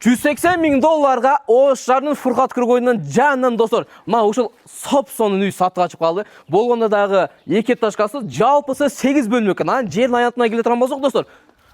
$180.000 Оошчардын Фуркат Кыргойдун жанынан достор. Мына ушул сап-сонун үй сатып ачып калды. Болгондо дагы 2 этажкасы, жалпысы 8 бөлмө экен. Анын жерин аянтына келе турган болсок достор,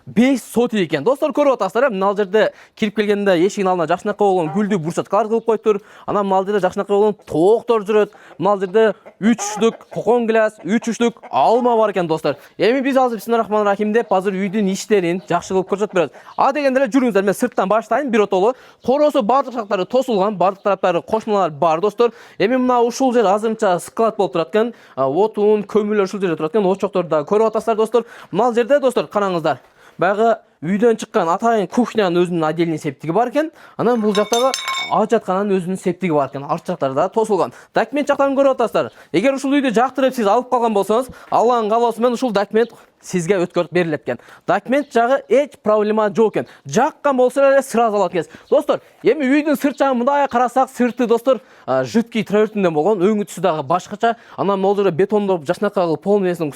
5 соти екен. Достор көрүп атасыздар, мына жерде кирип келгенде эшигин алдына жакшынакай болгон гүлдүү бурчаткалар кылып коюптур. Анан мына жерде жакшынакай болгон тооктор жүрөт. Мына жерде 3 үчтүк кокон глаз, 3 үчтүк алма бар екен достор. Эми биз азыр бисмиллахиррахманиррахим деп азыр үйдүн иштерин жакшы кылып көрсөтүп беребиз. А дегенде эле жүрүңүздөр, мен сырттан баштайын биротолу. Коросу бардык жактары тосулган, бардык тараптары кошуналар бар достор. Эми мына ушул жер азырынча склад болуп турат экен. Отун, көмүрлөр ушул жерде турат экен. Очокторду да көрүп атасыздар достор. Мына жерде достор караңыздар. Баягы үйдөн чыккан атайын кухнянын өзүнүн отдельный септиги бар экен. Анан бул жактагы ажаткананын өзүнүн септиги бар экен. Арт жактарда тосулган. Документ жактарын көрүп атасыздар. Эгер ушул үйдү жактырып сиз алып калган болсоңуз, Алланын каалоосу менен ушул документ сизге өткөрүп берилет экен. Документ жагы эч проблема жок экен. Жаккан болсо эле сразу алат экенсиз. Достор, эми үйдүн сырт жагын мындай карасак, сырты достор жидкий травертинден болгон, өңү түсү дагы башкача. Анан могул жерде бетондоп жакшынакай полный нерсин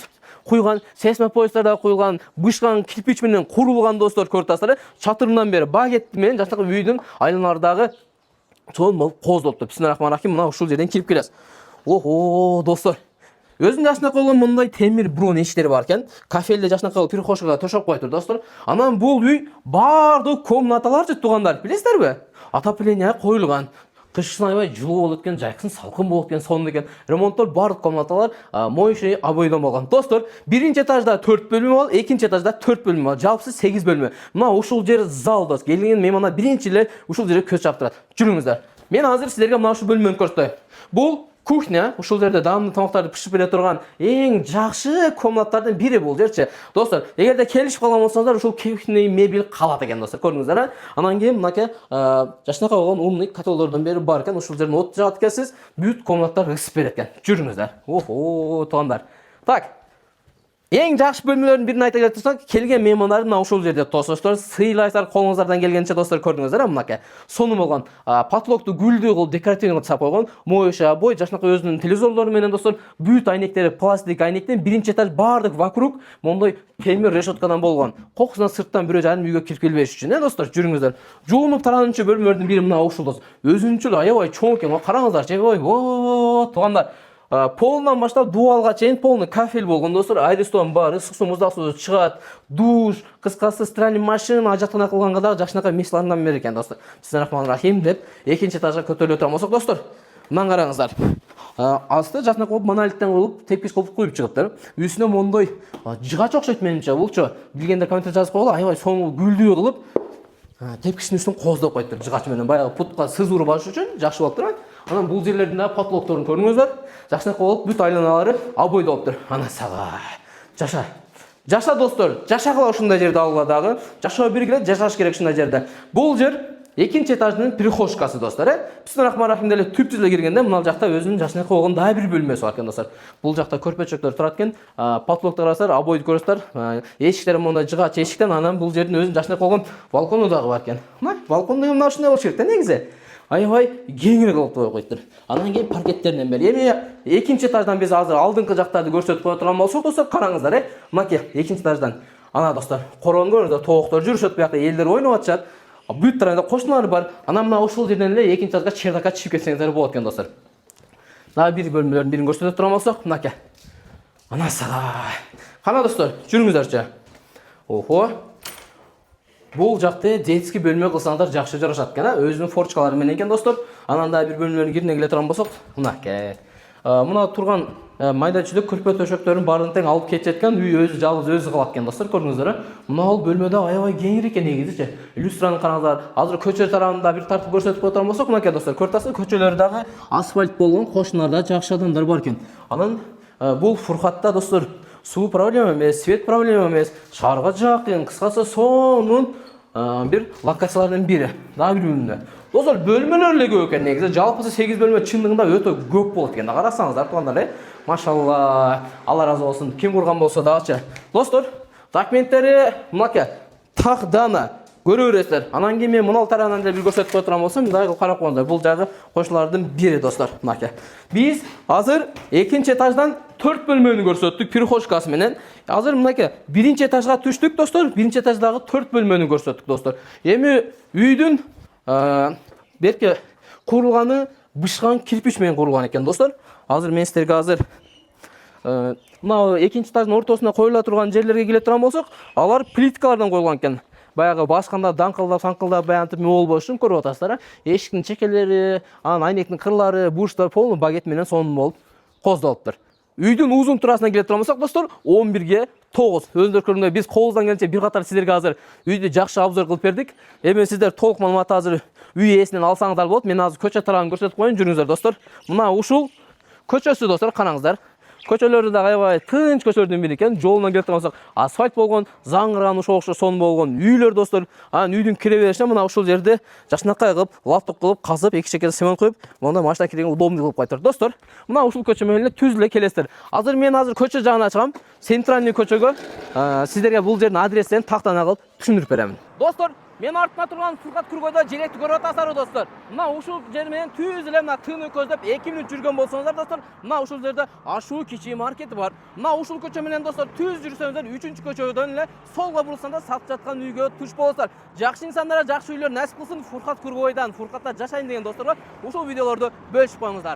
куйган, сейсмопоездар да куйган, бышкан кирпич менен курулган достор, көрүп атасыздар. Чатырынан бери багет менен жакшынакай үйдүн айланалардагы чоң болуп коздолуптур. Бисмиллахиррахманиррахим, мына ушул жерден кирип келесиз. Ого, достор. Өзүнүн жакшынакай болгон мындай темир брон эшиктери бар экен. Кафелде жакшынакай прихожкага төшөп коюптур достор. Анан бул үй бардык комнаталар жыт туугандар, билесиздерби? Отопление коюлган. Кышын аябай жылуу болот экен, жайкысын салкын болот экен, сонун экен. Ремонттор бардык комнаталар моющий обойдон болгон. Достор, биринчи этажда 4 бөлмө бар, экинчи этажда 4 бөлмө бар. Жалпысы 8 бөлмө. Мына ушул жер зал достор. Келген меймандар биринчи эле ушул жерге көз чаптырат. Жүрүңүздөр. Мен азыр силерге мына ушул бөлмөнү көрсөтөйм. Бул кухня, ушул жерде даамдуу тамактарды пиширип бере турган эң жакшы комнаттардын бири бул жерчи. Достор, эгерде келишип калган болсоңуздар, ушул кухня мебель калат экен достор. Көрдүңүздөр, анан кийин мынакей жакшынакай болгон умный котелдордон бери бар экен. Ушул жерден от жагат экенсиз, бүт комнаттар ысып берет экен. Жүрүңүздөр. Охо, туугандар. Так. Эң жакшы бөлмөлөрдүн бирин айта кетсек, келген меймандарды мына ушул жерде тосоштор, сыйлайсыздар колуңуздардан келгенче достор, көрдүңүздөр, мынакей сонун болгон потолокту гүлдүү кылып декоративный кылып сап койгон, моющий обой, жакшынакай өзүнүн телевизорлору менен достор, бүт айнектери пластик айнектен, биринчи этаж бардык вокруг мондой темир решеткадан болгон. Кокусунан сырттан бирөө жарым үйгө кирип келбеш үчүн, достор, жүрүңүздөр. Жуунуп тарануучу бөлмөлөрдүн бири мына ушул достор. Өзүнчө аябай чоң экен, караңыздарчы, аябай, туугандар. Полунан баштап дуалга чейин полный кафель болгон достор. Айдостон бар, ысык суу, муздак суу чыгат, душ, кыскасы стиральный машина, ажаткана кылганга дагы жакшынакай меселардан бер экен достор. Бисмиллахиррахманиррахим деп экинчи этажга көтөрүлө турган болсок достор, мына караңыздар. Асты жакшынакай монолиттен кылып, тепкич кылып коюп чыгыптыр. Үстүнө мондой жыгач окшойт менимче, булчу. Билгендер комментарий жазып койгула, аябай соңу гүлдүү кылып тепкичтин үстүн коздоп коюптур жыгач менен. Баягы путка сыз урбаш үчүн жакшы болуп турат. Анан бул жерлердин да потолокторун көрүңүздөр. Жакшынакай болуп, бүт айланалары обой болуптур. Ана сага. Жаша. Жаша достор, жашагыла ушундай жерде алгыла дагы. Жашоо биргиле, жашаш керек ушундай жерде. Бул жер экинчи этаждын прихожкасы достор, Бисмиллахиррахманиррахим деле түп түзүлө киргенде мына жакта өзүнүн жакшынакай болгон дагы бир бөлмөсү бар экен достор. Бул жакта көрпөчөктөр турат экен. Потолокто карасаңар, обойду көрөсүздөр. Эшиктер мондай жыгач эшиктен, анан бул жердин өзүнүн жакшынакай болгон балкону дагы бар экен. Мына балкон деген мына ушундай болуш керек да негизи. Аябай кеңири кылып коюптур. Анан кийин паркеттеринен бери. Эми экинчи этаждан биз азыр алдыңкы жактарды көрсөтүп кое турган болсок достор, караңыздар, Мынакей экинчи этаждан. Ана достор, короон көрүңүздөр, тооктор жүрүшөт, буякта элдер ойноп атышат. Бүт тарайда кошуналар бар. Анан мына ушул жерден эле экинчи этажга чердакка чыгып кетсеңиздер болот экен достор. Дагы бир бөлмөлөрдүн бирин көрсөтүп турган болсок, мынакей. Ана сага. Кана достор, жүрүңүздөрчү. Охо. Бул жакты детский бөлмө кылсаңыздар жакшы жарашат экен, өзүнүн форчкалары менен экен достор. Анан да бир бөлмөлөрдүн кирине келе турган болсок, мынакей. Мына турган майда чүлүк көрпө төшөктөрүн баарын тең алып кетет экен, үй өзү жалгыз өзү калат экен достор, көрдүңүздөр. Мына бул бөлмөдө аябай кеңири экен негизичи. Люстраны караңыздар. Азыр көчө тарабында бир тартып көрсөтүп кое турган болсок, мынакей достор, көрүп атасыздар, көчөлөр дагы асфальт болгон, кошуналарда жакшы адамдар бар экен. Анан бул Фуркатта достор, суу проблема эмес, свет проблема эмес, шаарга жакын, кыскасы сонун бир локациялардын бири. Дагы бир бөлмө. Достор, бөлмөлөр эле көп экен негизи. Жалпысы 8 бөлмө чындыгында өтө көп болот экен. Карасаңыздар, туугандар, Машалла, Алла разы болсун. Ким курган болсо дагычы. Достор, документтери мынакей тагдана көрө бересиздер. Анан кийин мен мына тарабынан да бир көрсөтүп кое турган болсом, дагы карап коюңуздар. Бул жагы кошулардын бири достор, мынакей. Биз азыр экинчи этаждан 4 бөлмөнү көрсөттүк прихожкасы менен. Азыр мынакей биринчи этажга түштүк достор. Биринчи этаждагы 4 бөлмөнү көрсөттүк достор. Эми үйдүн Берке курулганы бышкан кирпич менен курулган экен достор. Азыр мен силерге мына экинчи этаждын ортосуна коюла турган жерлерге келе турган болсок, алар плиткалардан коюлган экен. Баягы басканда даңкылдап, саңкылдап баянтып болбош үчүн көрүп атасыздар. Эшиктин чекелери, анан айнектин кырлары, бурчтар полный багет менен сонун болуп коздолуптур. Үйдүн узун турасына келе турган болсок, достор, 11ге 9. Өздөрү көргөндөй биз колубуздан келишинче бир катар силерге азыр үйдү жакшы обзор кылып бердик. Эми сиздер толук маалыматты азыр үй ээсинен алсаңыздар болот. Мен азыр көчө тарабын көрсөтүп коеюн, жүрүңүздөр достор. Мына ушул көчөсү достор, караңыздар. Көчөлөрү да аябай тынч көчөлөрдүн бири экен. Жолунан келип турган болсок, асфальт болгон, заңгыран ошо сонун болгон үйлөр достор. Анан үйдүн кире беришине мына ушул жерде жакшынакай кылып, лаптоп кылып, казып, эки чекеге семен коюп, монда машина кирген удобный кылып коюптур достор. Мына ушул көчө менен түз эле келесиздер. Азыр мен көчө жагына чыгам. Центральный көчөгө сиздерге бул жердин адресин тактана кылып түшүндүрүп берем. Достор, мен артына турган Фуркат Күргөйдө желекти көрүп атасыздар достор. Мына ушул жер менен түз эле мына тыны көздөп 2 мүнөт жүргөн болсоңуздар достор, мына ушул жерде ашуу кичи маркети бар. Мына ушул көчө менен достор түз жүрсөңүздөр 3-чү көчөдөн эле солго бурулсаңдар сатып жаткан үйгө туш болосуздар. Жакшы инсандарга жакшы үйлөр насип кылсын. Фуркат Күргөйдөн Фуркатта жашайын деген досторго ушул видеолорду бөлүшүп коюңуздар.